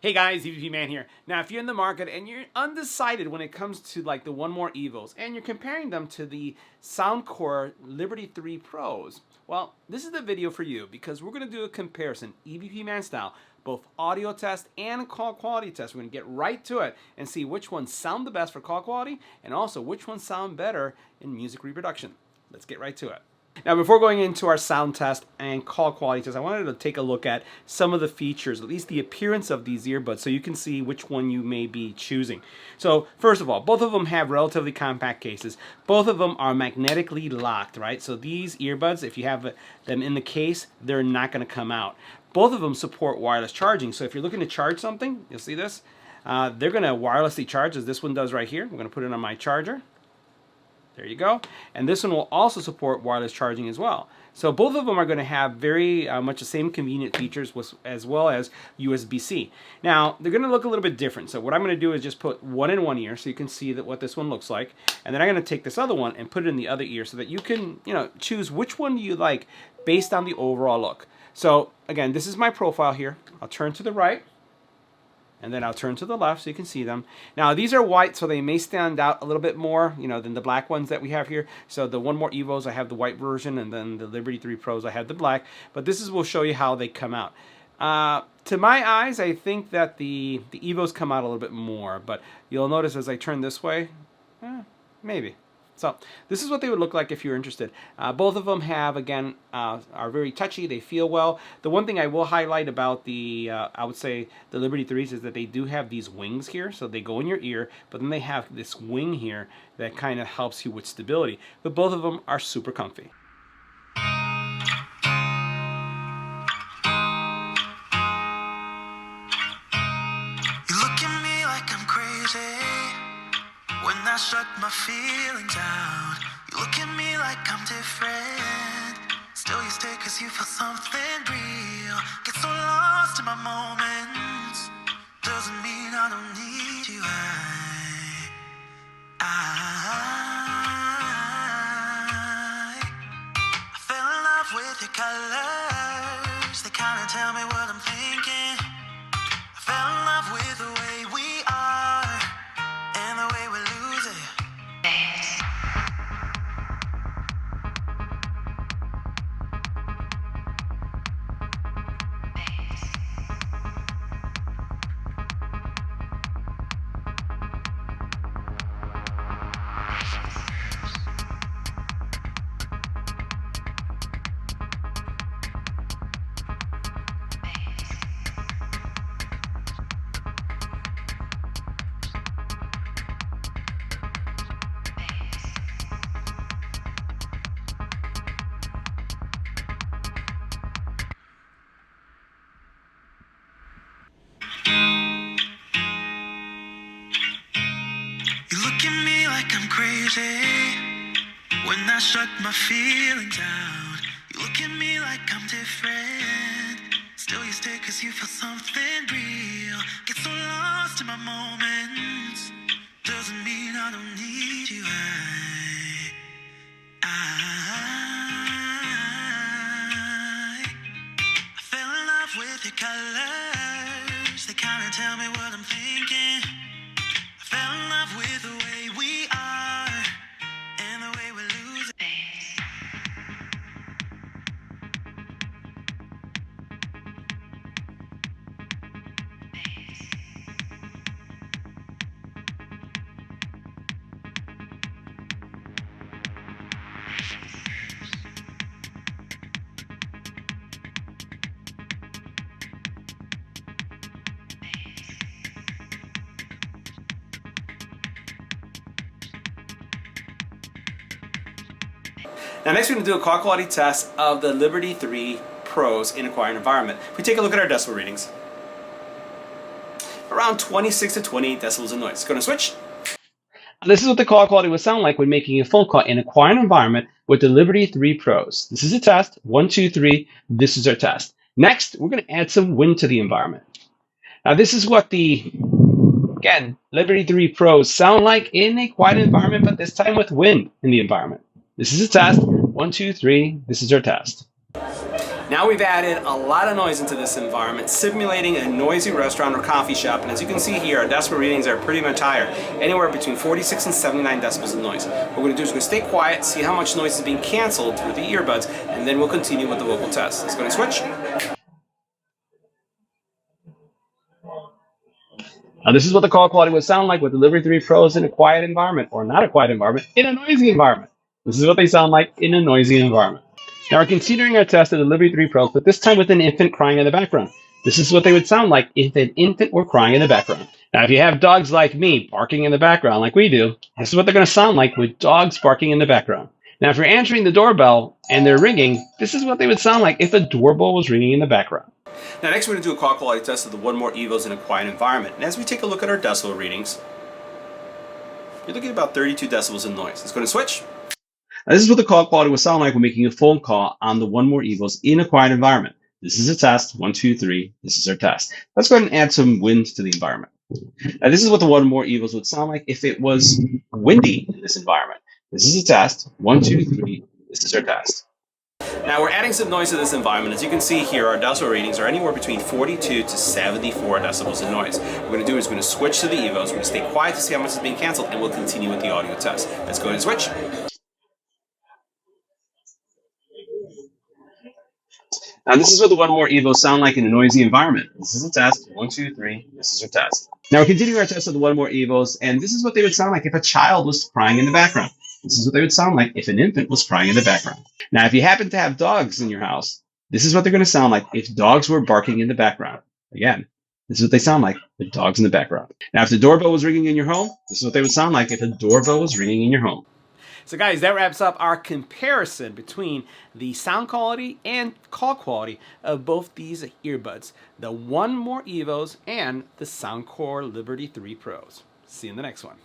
Hey guys, EBPMAN here. Now, if you're in the market and you're undecided when it comes to like the 1More Evos and you're comparing them to the Soundcore Liberty 3 Pros, well, this is the video for you because we're going to do a comparison, EBPMAN style, both audio test and call quality test. We're going to get right to it and see which ones sound the best for call quality and also which ones sound better in music reproduction. Let's get right to it. Now, before going into our sound test and call quality test, I wanted to take a look at some of the features, at least the appearance of these earbuds, so you can see which one you may be choosing. So, first of all, both of them have relatively compact cases. Both of them are magnetically locked, right? So these earbuds, if you have them in the case, they're not going to come out. Both of them support wireless charging, so if you're looking to charge something, you'll see this, they're going to wirelessly charge, as this one does right here. We're going to put it on my charger. There you go. And this one will also support wireless charging as well. So both of them are going to have very much the same convenient features as well as USB-C. Now, they're going to look a little bit different. So what I'm going to do is just put one in one ear so you can see what this one looks like. And then I'm going to take this other one and put it in the other ear so that you can, choose which one you like based on the overall look. So again, this is my profile here. I'll turn to the right. And then I'll turn to the left so you can see them. Now, these are white, so they may stand out a little bit more, than the black ones that we have here. So the 1More Evos, I have the white version, and then the Liberty 3 Pros, I have the black. But this will show you how they come out. To my eyes, I think that the Evos come out a little bit more. But you'll notice as I turn this way, maybe. So this is what they would look like if you're interested. Both of them have, again, are very touchy. They feel well. The one thing I will highlight about the, I would say, the Liberty 3s is that they do have these wings here. So they go in your ear, but then they have this wing here that kind of helps you with stability. But both of them are super comfy. You look at me like I'm crazy. When I shut my feelings out, you look at me like I'm different. Still you stay cause you feel something real. Get so lost in my moments. Doesn't mean I don't need you. I fell in love with your colors. They kinda tell me what I'm thinking. I fell in love with the way we are and the way we lose it. I'm crazy when I shut my feelings out. You look at me like I'm different. Still you stay cause you feel something real. Get so lost in my moments. Doesn't mean I don't need you. I fell in love with your colors. They kinda tell me what I'm thinking. I fell in love with the way we are and the way we lose it. Now next we're going to do a call quality test of the Liberty 3 Pros in a quiet environment. If we take a look at our decibel readings, around 26 to 28 decibels of noise. Going to switch. This is what the call quality would sound like when making a phone call in a quiet environment with the Liberty 3 Pros. This is a test. 1, 2, 3. This is our test. Next, we're going to add some wind to the environment. Now this is what the, again, Liberty 3 Pros sound like in a quiet environment, but this time with wind in the environment. This is a test. 1, 2, 3. This is our test. Now we've added a lot of noise into this environment, simulating a noisy restaurant or coffee shop, and as you can see here, our decibel readings are pretty much higher, anywhere between 46 and 79 decibels of noise. What we're going to do is we're going to stay quiet, see how much noise is being canceled through the earbuds, and then we'll continue with the vocal test. Let's go and switch. Now this is what the call quality would sound like with Delivery 3 Pros in a quiet environment, or not a quiet environment, in a noisy environment. This is what they sound like in a noisy environment. Now we're continuing our test of Delivery 3 Pros, but this time with an infant crying in the background. This is what they would sound like if an infant were crying in the background. Now if you have dogs like me barking in the background like we do, this is what they're going to sound like with dogs barking in the background. Now if you're answering the doorbell and they're ringing, this is what they would sound like if a doorbell was ringing in the background. Now next we're going to do a call quality test of the 1More Evos in a quiet environment. And as we take a look at our decibel readings, you're looking at about 32 decibels in noise. Let's go and switch. Now, this is what the call quality would sound like when making a phone call on the 1More Evos in a quiet environment. This is a test. 1, 2, 3. This is our test. Let's go ahead and add some wind to the environment. Now, this is what the 1More Evos would sound like if it was windy in this environment. This is a test. 1, 2, 3. This is our test. Now we're adding some noise to this environment. As you can see here, our decibel readings are anywhere between 42 to 74 decibels in noise. What we're going to do is we're going to switch to the Evos. We're going to stay quiet to see how much is being canceled, and we'll continue with the audio test. Let's go ahead and switch. Now this is what the 1More Evos sound like in a noisy environment. This is a test. 1, 2, 3. This is our test. Now we're continuing our test of the 1More Evos, and this is what they would sound like if a child was crying in the background. This is what they would sound like if an infant was crying in the background. Now if you happen to have dogs in your house, this is what they're going to sound like if dogs were barking in the background. Again, this is what they sound like with dogs in the background. Now if the doorbell was ringing in your home, this is what they would sound like if a doorbell was ringing in your home. So guys, that wraps up our comparison between the sound quality and call quality of both these earbuds, the 1More Evos and the Soundcore Liberty 3 Pros. See you in the next one.